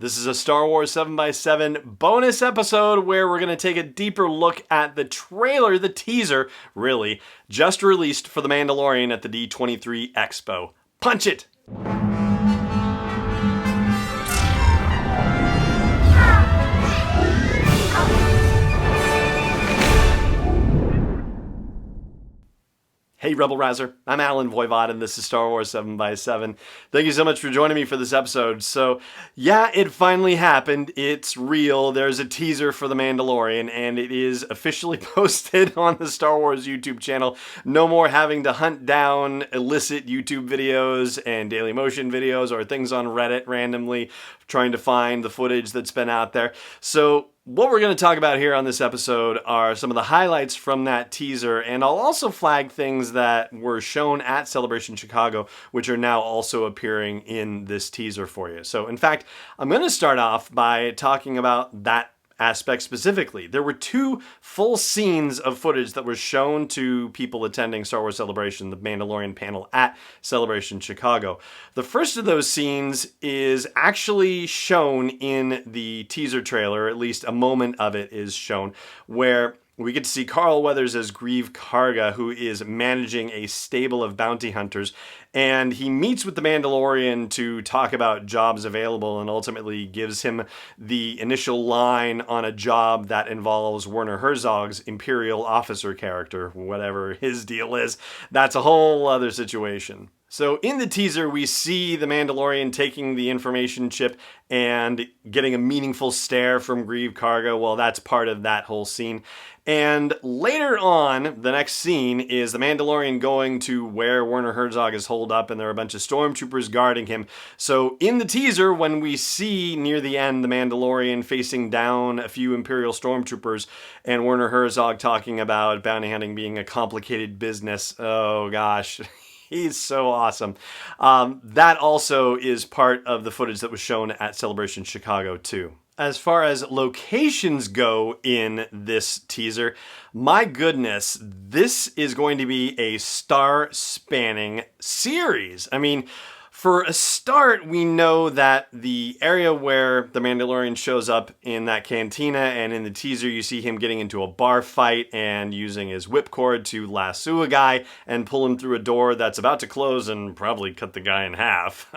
This is a Star Wars 7x7 bonus episode where we're going to take a deeper look at the trailer, the teaser, really, just released for The Mandalorian at the D23 Expo. Punch it! Hey Rebel Rouser, I'm Alan Voivod and this is Star Wars 7x7. Thank you so much for joining me for this episode. So yeah, it finally happened. It's real. There's a teaser for The Mandalorian and it is officially posted on the Star Wars YouTube channel. No more having to hunt down illicit YouTube videos and Dailymotion videos or things on Reddit randomly trying to find the footage that's been out there. So what we're going to talk about here on this episode are some of the highlights from that teaser, and I'll also flag things that were shown at Celebration Chicago, which are now also appearing in this teaser for you. So, in fact, I'm going to start off by talking about that aspect specifically. There were two full scenes of footage that were shown to people attending Star Wars Celebration, the Mandalorian panel at Celebration Chicago. The first of those scenes is actually shown in the teaser trailer, at least a moment of it is shown, where we get to see Carl Weathers as Grieve Karga, who is managing a stable of bounty hunters, and he meets with the Mandalorian to talk about jobs available and ultimately gives him the initial line on a job that involves Werner Herzog's Imperial officer character, whatever his deal is. That's a whole other situation. So in the teaser, we see the Mandalorian taking the information chip and getting a meaningful stare from Grieve Karga. Well, that's part of that whole scene. And later on, the next scene is the Mandalorian going to where Werner Herzog is holed up, and there are a bunch of stormtroopers guarding him. So in the teaser, when we see near the end the Mandalorian facing down a few Imperial stormtroopers and Werner Herzog talking about bounty hunting being a complicated business, oh gosh. He's so awesome. That also is part of the footage that was shown at Celebration Chicago too. As far as locations go in this teaser, my goodness, this is going to be a star-spanning series. I mean, for a start, we know that the area where the Mandalorian shows up in that cantina, and in the teaser you see him getting into a bar fight and using his whipcord to lasso a guy and pull him through a door that's about to close and probably cut the guy in half.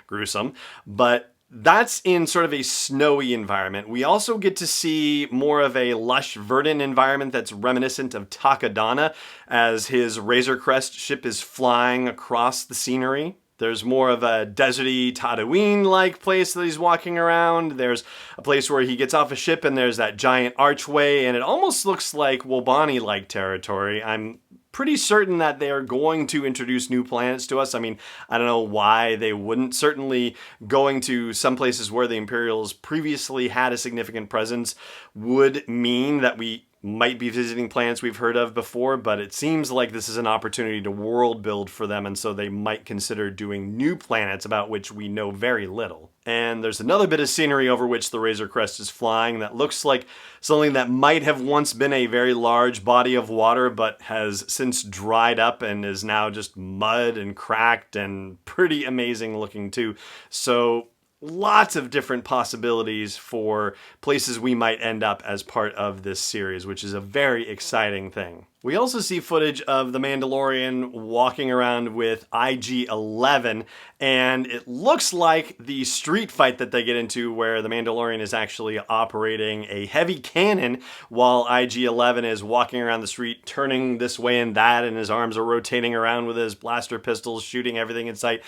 Gruesome. But that's in sort of a snowy environment. We also get to see more of a lush, verdant environment that's reminiscent of Takodana as his Razor Crest ship is flying across the scenery. There's more of a deserty Tatooine-like place that he's walking around. There's a place where he gets off a ship and there's that giant archway, and it almost looks like Wobani-like territory. I'm pretty certain that they are going to introduce new planets to us. I mean, I don't know why they wouldn't. Certainly going to some places where the Imperials previously had a significant presence would mean that we might be visiting planets we've heard of before, but it seems like this is an opportunity to world build for them, and so they might consider doing new planets about which we know very little. And there's another bit of scenery over which the Razor Crest is flying that looks like something that might have once been a very large body of water, but has since dried up and is now just mud and cracked and pretty amazing looking too. So lots of different possibilities for places we might end up as part of this series, which is a very exciting thing. We also see footage of the Mandalorian walking around with IG-11, and it looks like the street fight that they get into where the Mandalorian is actually operating a heavy cannon while IG-11 is walking around the street turning this way and that, and his arms are rotating around with his blaster pistols shooting everything in sight.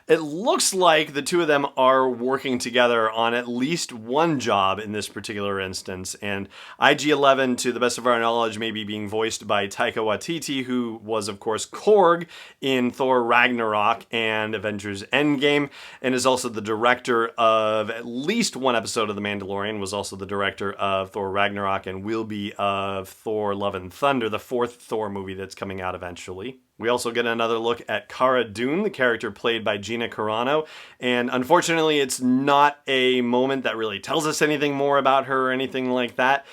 It looks like the two of them are working together on at least one job in this particular instance, and IG-11, to the best of our knowledge, may be being voiced by Taika Waititi, who was, of course, Korg in Thor Ragnarok and Avengers Endgame, and is also the director of at least one episode of The Mandalorian, was also the director of Thor Ragnarok, and will be of Thor Love and Thunder, the fourth Thor movie that's coming out eventually. We also get another look at Cara Dune, the character played by Gina Carano, and unfortunately it's not a moment that really tells us anything more about her or anything like that.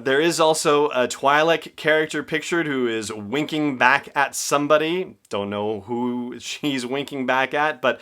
There is also a Twi'lek character pictured who is winking back at somebody. Don't know who she's winking back at, but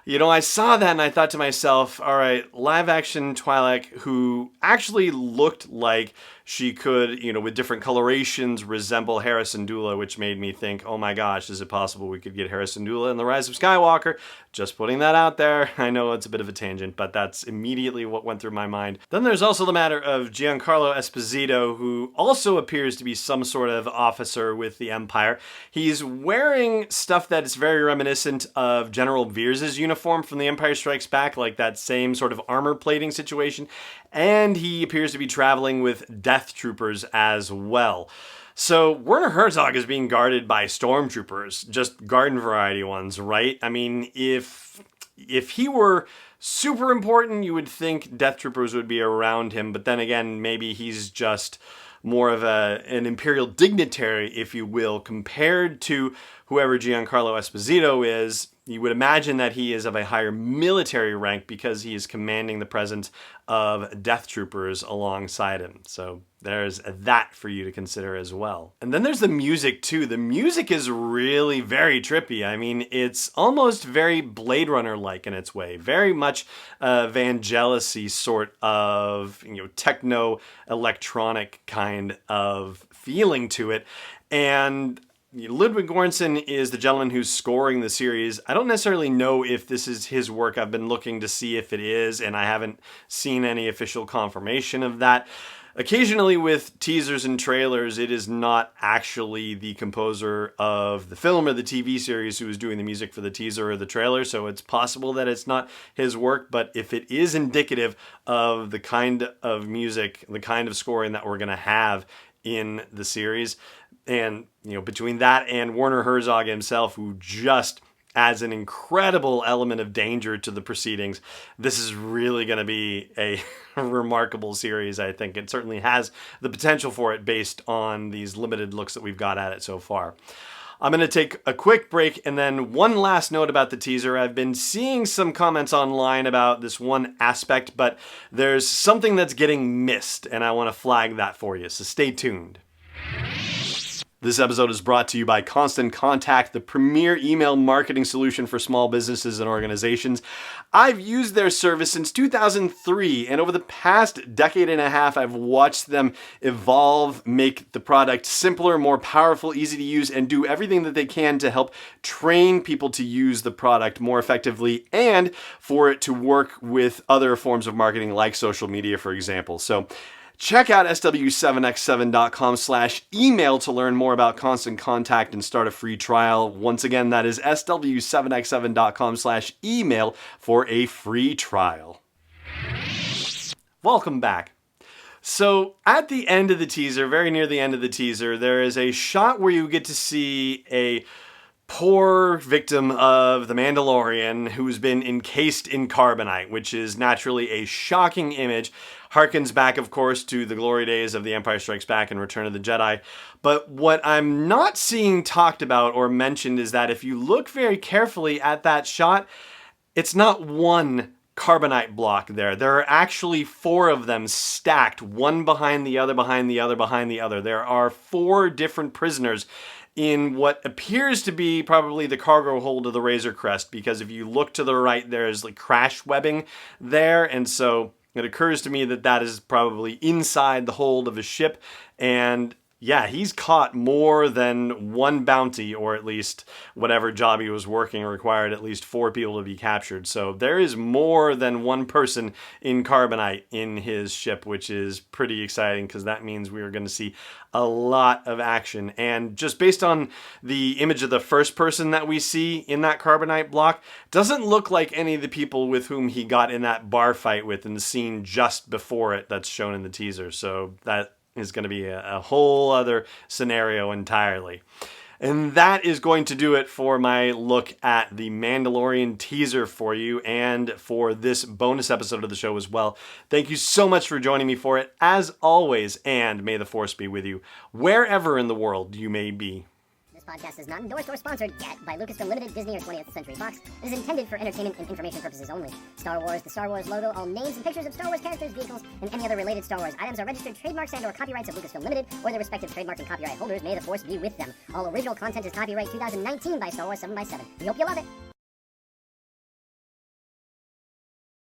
I saw that and I thought to myself, all right, live action Twi'lek, who actually looked like she could, with different colorations, resemble Hera Syndulla, which made me think, oh my gosh, is it possible we could get Hera Syndulla in The Rise of Skywalker? Just putting that out there. I know it's a bit of a tangent, but that's immediately what went through my mind. Then there's also the matter of Giancarlo Esposito, who also appears to be some sort of officer with the Empire. He's wearing stuff that is very reminiscent of General Veers' uniform from The Empire Strikes Back, like that same sort of armor plating situation. And he appears to be traveling with Death Troopers as well. So Werner Herzog is being guarded by stormtroopers, just garden variety ones, right? I mean, if he were super important, you would think Death Troopers would be around him, but then again, maybe he's just more of an imperial dignitary, if you will, compared to whoever Giancarlo Esposito is. You would imagine that he is of a higher military rank because he is commanding the presence of Death Troopers alongside him. So there's that for you to consider as well. And then there's the music too. The music is really very trippy. I mean, it's almost very Blade Runner-like in its way. Very much Vangelis-y sort of, techno-electronic kind of feeling to it. And Ludwig Göransson is the gentleman who's scoring the series. I don't necessarily know if this is his work. I've been looking to see if it is, and I haven't seen any official confirmation of that. Occasionally with teasers and trailers, it is not actually the composer of the film or the TV series who is doing the music for the teaser or the trailer, so it's possible that it's not his work, but if it is indicative of the kind of music, the kind of scoring that we're going to have in the series, and between that and Werner Herzog himself, who just adds an incredible element of danger to the proceedings, this is really going to be a remarkable series. I think it certainly has the potential for it based on these limited looks that we've got at it so far. I'm going to take a quick break, and then one last note about the teaser. I've been seeing some comments online about this one aspect, but there's something that's getting missed, and I want to flag that for you, so stay tuned. This episode is brought to you by Constant Contact, the premier email marketing solution for small businesses and organizations. I've used their service since 2003, and over the past decade and a half, I've watched them evolve, make the product simpler, more powerful, easy to use, and do everything that they can to help train people to use the product more effectively and for it to work with other forms of marketing like social media, for example. So check out sw7x7.com/email to learn more about Constant Contact and start a free trial. Once again, that is sw7x7.com/email for a free trial. Welcome back. So at the end of the teaser, very near the end of the teaser, there is a shot where you get to see a poor victim of the Mandalorian who's been encased in carbonite, which is naturally a shocking image. Harkens back, of course, to the glory days of The Empire Strikes Back and Return of the Jedi. But what I'm not seeing talked about or mentioned is that if you look very carefully at that shot, it's not one carbonite block there. There are actually 4 of them stacked, one behind the other, behind the other, behind the other. There are 4 different prisoners in what appears to be probably the cargo hold of the Razor Crest, because if you look to the right, there's like crash webbing there, and so it occurs to me that that is probably inside the hold of a ship, and yeah, he's caught more than one bounty, or at least whatever job he was working required at least 4 people to be captured. So there is more than one person in carbonite in his ship, which is pretty exciting because that means we are going to see a lot of action. And just based on the image of the first person that we see in that carbonite block, doesn't look like any of the people with whom he got in that bar fight with in the scene just before it that's shown in the teaser. So that is going to be a whole other scenario entirely. And that is going to do it for my look at the Mandalorian teaser for you and for this bonus episode of the show as well. Thank you so much for joining me for it, as always, and may the Force be with you, wherever in the world you may be. This podcast is not endorsed or sponsored yet by Lucasfilm Limited, Disney, or 20th Century Fox. It is intended for entertainment and information purposes only. Star Wars, the Star Wars logo, all names and pictures of Star Wars characters, vehicles, and any other related Star Wars items are registered trademarks and/or copyrights of Lucasfilm Limited or their respective trademark and copyright holders. May the Force be with them. All original content is copyright 2019 by Star Wars 7x7. We hope you love it.